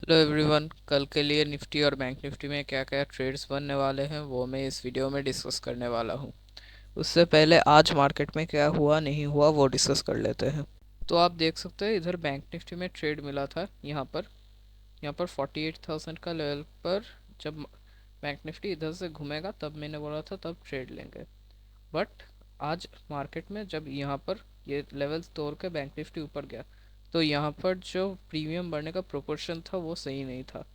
Hello everyone. कल के लिए निफ्टी और बैंक निफ्टी में क्या क्या ट्रेड्स बनने वाले हैं वो मैं इस वीडियो में डिस्कस करने वाला हूँ। उससे पहले आज मार्केट में क्या हुआ नहीं हुआ वो डिस्कस कर लेते हैं। तो आप देख सकते हैं इधर बैंक निफ्टी में ट्रेड मिला था यहाँ पर 48,000 का लेवल पर। जब बैंक निफ्टी इधर से घूमेगा तब मैंने बोला था तब ट्रेड लेंगे। बट आज मार्केट में जब यहाँ पर ये लेवल्स तोड़ के बैंक निफ्टी ऊपर गया तो यहाँ पर जो प्रीमियम बढ़ने का प्रोपोर्शन था वो सही नहीं था।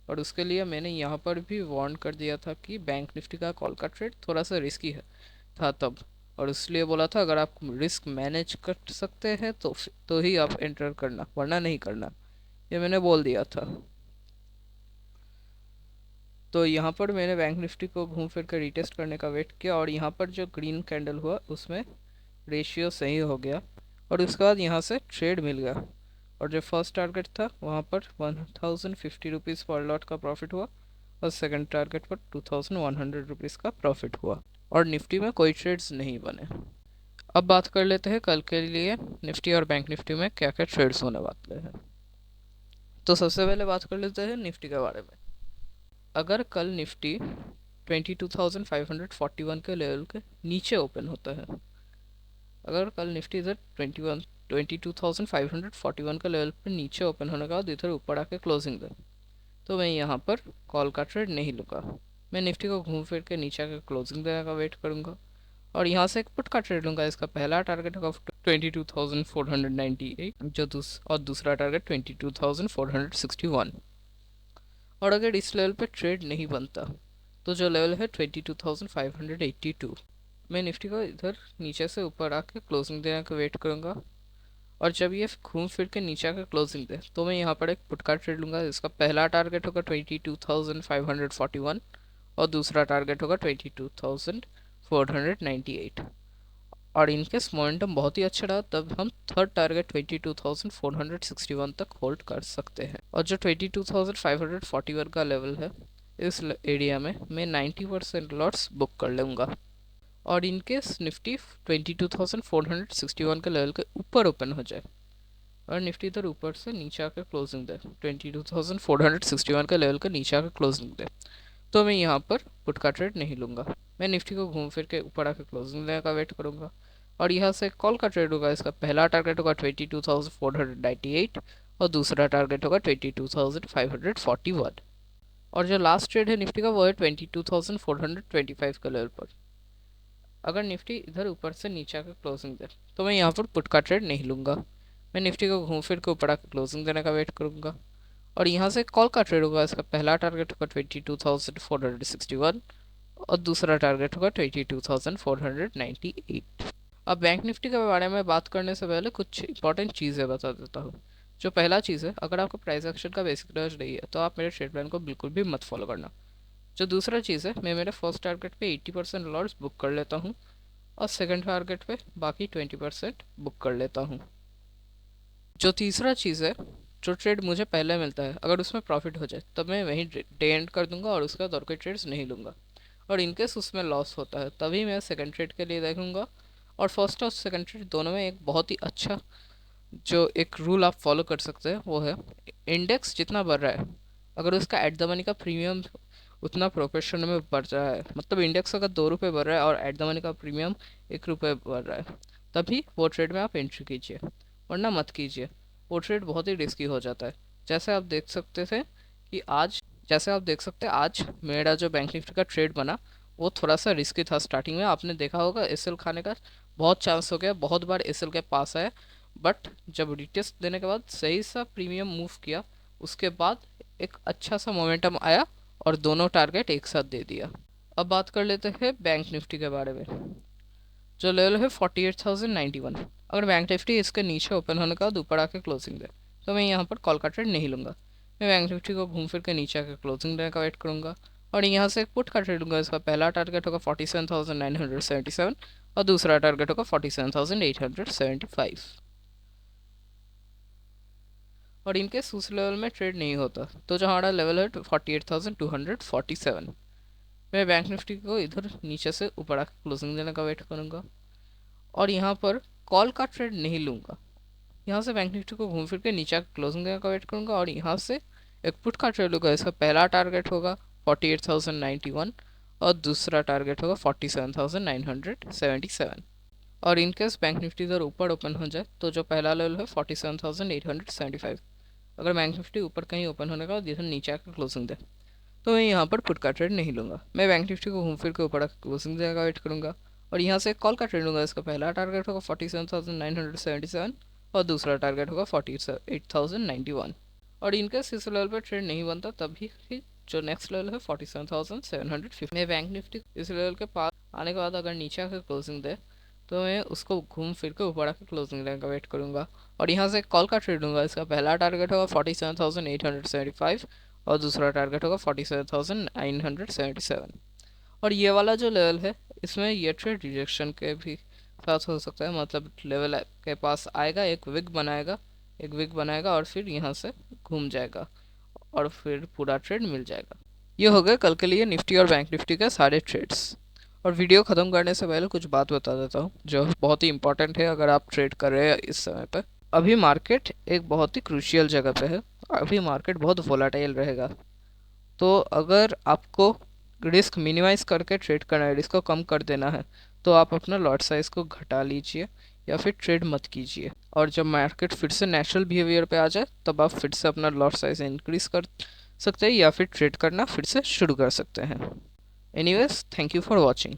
और उसके लिए मैंने यहाँ पर भी वार्न कर दिया था कि बैंक निफ्टी का कॉल का ट्रेड थोड़ा सा रिस्की है था तब। और इसलिए बोला था अगर आप रिस्क मैनेज कर सकते हैं तो ही आप एंटर करना, वरना नहीं करना, ये मैंने बोल दिया था। तो यहाँ पर मैंने बैंक निफ्टी को घूम फिर कर रिटेस्ट करने का वेट किया और यहाँ पर जो ग्रीन कैंडल हुआ उसमें रेशियो सही हो गया और उसके बाद यहाँ से ट्रेड मिल गया। और जो फर्स्ट टारगेट था वहाँ पर 1050 रुपीज़ पर लॉट का प्रॉफिट हुआ और सेकंड टारगेट पर 2100 रुपीज़ का प्रॉफिट हुआ। और निफ्टी में कोई ट्रेड्स नहीं बने। अब बात कर लेते हैं कल के लिए निफ्टी और बैंक निफ्टी में क्या क्या ट्रेड्स होने वाले हैं। तो सबसे पहले बात कर लेते हैं निफ्टी के बारे में। अगर कल निफ्टी 22,541 के लेवल के नीचे ओपन होता है, अगर कल निफ्टी इधर 22,541 का लेवल पर नीचे ओपन होने के बाद इधर ऊपर आके क्लोजिंग दे तो मैं यहाँ पर कॉल का ट्रेड नहीं लूँगा। मैं निफ्टी को घूम फिर के नीचे आके क्लोजिंग देने का वेट करूँगा और यहाँ से एक पुट का ट्रेड लूँगा। इसका पहला टारगेट होगा 22,498 और दूसरा टारगेट 22,461। और अगर इस लेवल पे ट्रेड नहीं बनता तो जो लेवल है 22,582, मैं निफ्टी को इधर नीचे से ऊपर आके क्लोजिंग देने का वेट करूँगा। और जब ये घूम फिर के नीचे आकर क्लोजिंग दे तो मैं यहाँ पर एक पुट का ट्रेड लूँगा। इसका पहला टारगेट होगा 22,541 और दूसरा टारगेट होगा 22,498। और इनकेस मोमेंटम बहुत ही अच्छा रहा तब हम थर्ड टारगेट 22,461 तक होल्ड कर सकते हैं। और जो 22,541 का लेवल है इस एरिया में मैं 90% लॉट्स बुक कर लूँगा। और इनकेस निफ्टी 22,461 के लेवल के ऊपर ओपन हो जाए और निफ्टी इधर ऊपर से नीचे आकर क्लोजिंग दे 22,461 के लेवल के नीचे आकर क्लोजिंग दे तो मैं यहाँ पर पुट का ट्रेड नहीं लूँगा। मैं निफ्टी को घूम फिर के ऊपर आकर क्लोजिंग देने का वेट करूँगा और यहाँ से कॉल का ट्रेड होगा। इसका पहला टारगेट होगा 22,498 और दूसरा टारगेट होगा 22,541। और जो लास्ट ट्रेड है निफ्टी का वो है 22,425 के लेवल पर। अगर निफ्टी इधर ऊपर से नीचे आकर क्लोजिंग दे तो मैं यहाँ पर पुट का ट्रेड नहीं लूँगा। मैं निफ्टी को घूम फिर के ऊपर आकर क्लोजिंग देने का वेट करूँगा और यहाँ से कॉल का ट्रेड होगा। इसका पहला टारगेट होगा 22,461 और दूसरा टारगेट होगा 22,498। अब बैंक निफ्टी के बारे में बात करने से पहले कुछ इंपॉर्टेंट चीज़ें बता देता हूँ। जो पहला चीज़ है, अगर आपको प्राइस एक्शन का बेसिक नॉलेज नहीं है तो आप मेरे ट्रेड प्लान को बिल्कुल भी मत फॉलो करना। जो दूसरा चीज़ है, मैं मेरे फर्स्ट टारगेट पे 80% लॉट्स बुक कर लेता हूँ और सेकंड टारगेट पे बाकी 20% बुक कर लेता हूँ। जो तीसरा चीज़ है, जो ट्रेड मुझे पहले मिलता है अगर उसमें प्रॉफिट हो जाए तब मैं वहीं डे एंड कर दूंगा और उसके बाद और कोई ट्रेड्स नहीं लूँगा। और इनकेस उसमें लॉस होता है तभी मैं सेकंड ट्रेड के लिए देखूंगा। और फर्स्ट और सेकंड ट्रेड दोनों में एक बहुत ही अच्छा जो एक रूल आप फॉलो कर सकते हैं वो है, इंडेक्स जितना बढ़ रहा है अगर उसका एट द मनी का प्रीमियम उतना प्रोपोर्शन में बढ़ रहा है, मतलब इंडेक्स अगर 2 रुपये बढ़ रहा है और एट द मनी का प्रीमियम 1 रुपये बढ़ रहा है, तभी वो ट्रेड में आप एंट्री कीजिए, वरना मत कीजिए। वो ट्रेड बहुत ही रिस्की हो जाता है। जैसे आप देख सकते थे कि आज जैसे आप देख सकते हैं आज मेरा जो बैंक निफ्टी का ट्रेड बना वो थोड़ा सा रिस्की था। स्टार्टिंग में आपने देखा होगा एसएल खाने का बहुत चांस हो गया, बहुत बार एसएल के पास आया, बट जब रिटेस्ट देने के बाद सही सा प्रीमियम मूव किया उसके बाद एक अच्छा सा मोमेंटम आया और दोनों टारगेट एक साथ दे दिया। अब बात कर लेते हैं बैंक निफ्टी के बारे में। जो लेवल है 48,091, अगर बैंक निफ्टी इसके नीचे ओपन होने का बाद ऊपर आके क्लोजिंग दे तो मैं यहाँ पर कॉल का ट्रेड नहीं लूँगा। मैं बैंक निफ्टी को घूम फिर के नीचे आके क्लोजिंग देने का वेट करूँगा और यहाँ से एक पुट का ट्रेड लूँगा। इसका पहला टारगेट होगा 47,977 और दूसरा टारगेट होगा 47,875। और इनकेस उस लेवल में ट्रेड नहीं होता तो जो हमारा लेवल है 48,247, मैं बैंक निफ्टी को इधर नीचे से ऊपर आकर क्लोजिंग देने का वेट करूँगा और यहाँ पर कॉल का ट्रेड नहीं लूँगा। यहाँ से बैंक निफ्टी को घूम फिर के नीचे आकर क्लोजिंग देने का वेट करूँगा और यहाँ से एक पुट का ट्रेड होगा, इसका पहला टारगेट होगा 48,091 और दूसरा टारगेट होगा 47,977। और इनकेस बैंक निफ्टी इधर ऊपर ओपन हो जाए तो जो पहला लेवल है 47,875, अगर बैंक निफ्टी ऊपर कहीं ओपन होने का इधर नीचे आकर क्लोजिंग दे तो मैं यहाँ पर पुट का ट्रेड नहीं लूँगा। मैं बैंक निफ्टी को घूम फिर के ऊपर आकर क्लोजिंग देगा वेट करूँगा और यहाँ से एक कॉल का ट्रेड लूँगा। इसका पहला टारगेट होगा 47,977 और दूसरा टारगेट होगा 48,091। और इनकेस इस लेवल पर ट्रेड नहीं बनता तभी जो नेक्स्ट लेवल है 47,750, मैं बैंक निफ्टी इस लेवल के पास आने के बाद अगर नीचे आकर क्लोजिंग दे तो मैं उसको घूम फिर के ऊपर आकर क्लोजिंग लेने का वेट करूँगा और यहाँ से कॉल का ट्रेड लूँगा। इसका पहला टारगेट होगा 47,875 और दूसरा टारगेट होगा 47,977। और ये वाला जो लेवल है इसमें ये ट्रेड रिजेक्शन के भी साथ हो सकता है, मतलब लेवल के पास आएगा, एक विग बनाएगा और फिर यहाँ से घूम जाएगा और फिर पूरा ट्रेड मिल जाएगा। ये हो गए कल के लिए निफ्टी और बैंक निफ्टी के सारे ट्रेड्स। और वीडियो ख़त्म करने से पहले कुछ बात बता देता हूँ जो बहुत ही इंपॉर्टेंट है अगर आप ट्रेड कर रहे हैं इस समय पर। अभी मार्केट एक बहुत ही क्रूशियल जगह पे है, अभी मार्केट बहुत वोलाटाइल रहेगा। तो अगर आपको रिस्क मिनिमाइज़ करके ट्रेड करना है, रिस्क को कम कर देना है, तो आप अपना लॉट साइज़ को घटा लीजिए या फिर ट्रेड मत कीजिए। और जब मार्केट फिर से नेचुरल बिहेवियर पे आ जाए तब आप फिर से अपना लॉट साइज़ इंक्रीज़ कर सकते हैं या फिर ट्रेड करना फिर से शुरू कर सकते हैं। Anyways, thank you for watching.